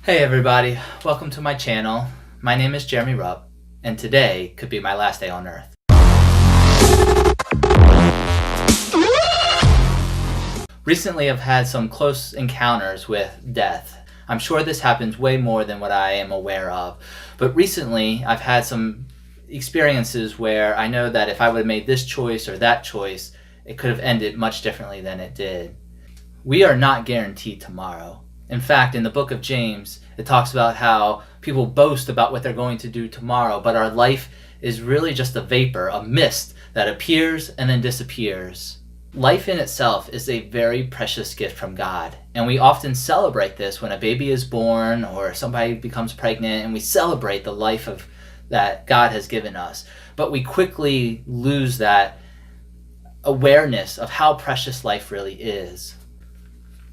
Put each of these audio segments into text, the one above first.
Hey everybody, welcome to my channel. My name is Jeremy Roop, and today could be my last day on Earth. Recently I've had some close encounters with death. I'm sure this happens way more than what I am aware of, but recently I've had some experiences where I know that if I would have made this choice or that choice, it could have ended much differently than it did. We are not guaranteed tomorrow. In fact, in the book of James, it talks about how people boast about what they're going to do tomorrow, but our life is really just a vapor, a mist that appears and then disappears. Life in itself is a very precious gift from God, and we often celebrate this when a baby is born or somebody becomes pregnant, and we celebrate the life that God has given us. But we quickly lose that awareness of how precious life really is.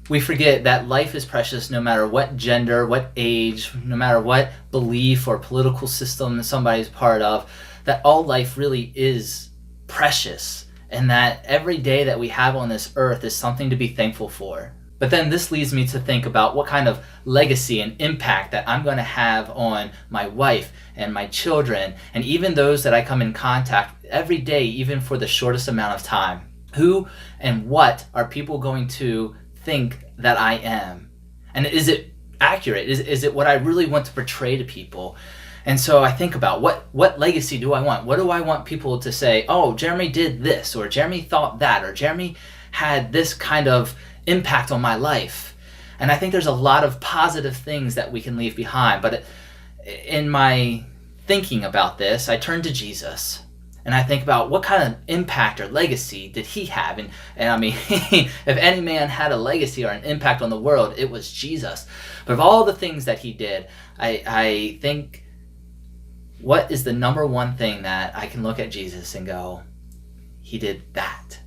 We forget that life is precious no matter what gender, what age, no matter what belief or political system somebody's part of, that all life really is precious, and that every day that we have on this earth is something to be thankful for. But then this leads me to think about what kind of legacy and impact that I'm going to have on my wife and my children, and even those that I come in contact every day, even for the shortest amount of time. Who and what are people going to think that I am? And is it accurate? Is it what I really want to portray to people? And so I think about what legacy do I want? What do I want people to say? Oh, Jeremy did this, or Jeremy thought that, or Jeremy had this kind of impact on my life. And I think there's a lot of positive things that we can leave behind. But in my thinking about this, I turn to Jesus. And I think about what kind of impact or legacy did he have? And I mean, if any man had a legacy or an impact on the world, it was Jesus. But of all the things that he did, I think, what is the number one thing that I can look at Jesus and go, he did that?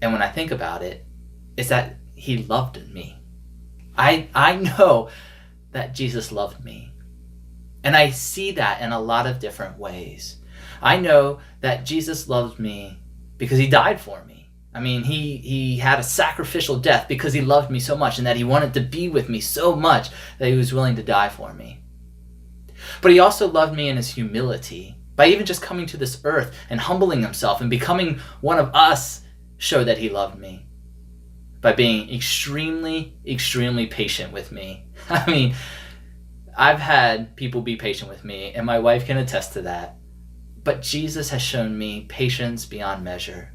And when I think about it, it's that he loved me. I know that Jesus loved me. And I see that in a lot of different ways. I know that Jesus loves me because he died for me. I mean, he had a sacrificial death because he loved me so much, and that he wanted to be with me so much that he was willing to die for me. But he also loved me in his humility. By even just coming to this earth and humbling himself and becoming one of us, showed that he loved me. By being extremely, extremely patient with me. I mean, I've had people be patient with me, and my wife can attest to that. But Jesus has shown me patience beyond measure.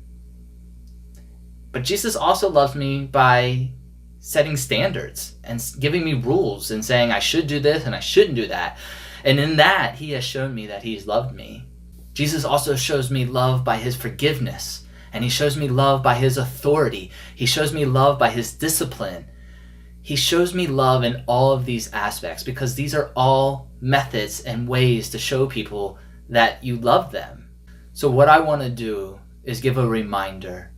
But Jesus also loves me by setting standards and giving me rules and saying I should do this and I shouldn't do that. And in that, he has shown me that he's loved me. Jesus also shows me love by his forgiveness. And he shows me love by his authority. He shows me love by his discipline. He shows me love in all of these aspects, because these are all methods and ways to show people that you love them. So what I want to do is give a reminder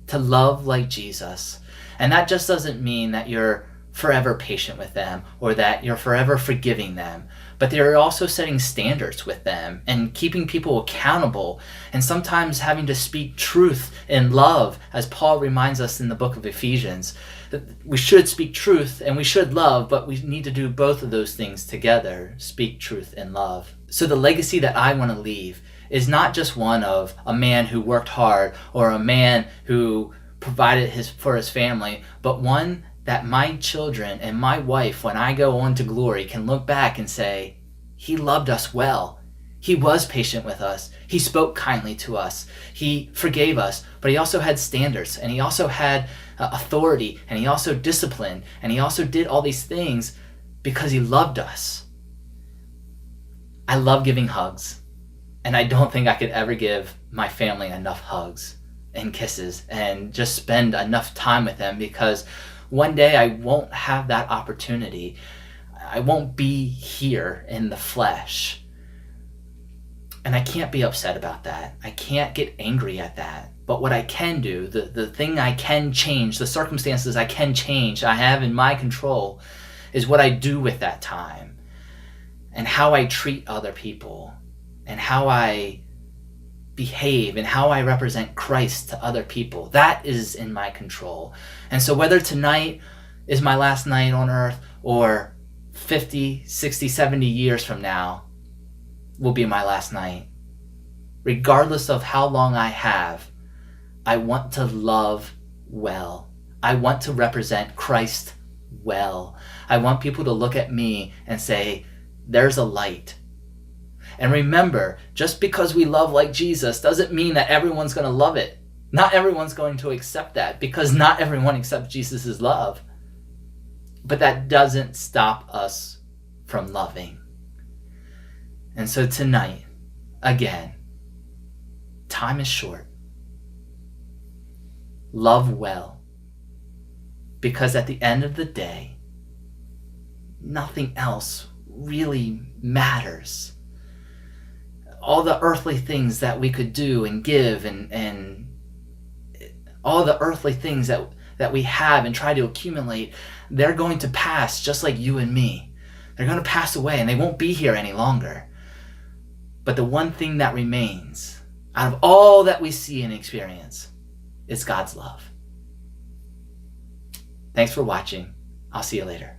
to love like Jesus. And that just doesn't mean that you're forever patient with them or that you're forever forgiving them, but they're also setting standards with them and keeping people accountable, and sometimes having to speak truth in love, as Paul reminds us in the book of Ephesians. That we should speak truth and we should love, but we need to do both of those things together, speak truth and love. So the legacy that I want to leave is not just one of a man who worked hard or a man who provided for his family, but one that my children and my wife, when I go on to glory, can look back and say, he loved us well. He was patient with us. He spoke kindly to us. He forgave us, but he also had standards, and he also had authority, and he also disciplined, and he also did all these things because he loved us. I love giving hugs, and I don't think I could ever give my family enough hugs and kisses and just spend enough time with them, because one day I won't have that opportunity. I won't be here in the flesh. And I can't be upset about that. I can't get angry at that. But what I can do, the thing I can change, the circumstances I can change, I have in my control, is what I do with that time, and how I treat other people, and how I behave, and how I represent Christ to other people. That is in my control. And so whether tonight is my last night on earth, or 50, 60, 70 years from now will be my last night. Regardless of how long I have, I want to love well. I want to represent Christ well. I want people to look at me and say, there's a light. And remember, just because we love like Jesus doesn't mean that everyone's going to love it. Not everyone's going to accept that, because not everyone accepts Jesus' love. But that doesn't stop us from loving. And so tonight, again, time is short. Love well. Because at the end of the day, nothing else really matters. All the earthly things that we could do and give and all the earthly things that we have and try to accumulate, they're going to pass just like you and me. They're going to pass away and they won't be here any longer. But the one thing that remains out of all that we see and experience is God's love. Thanks for watching. I'll see you later.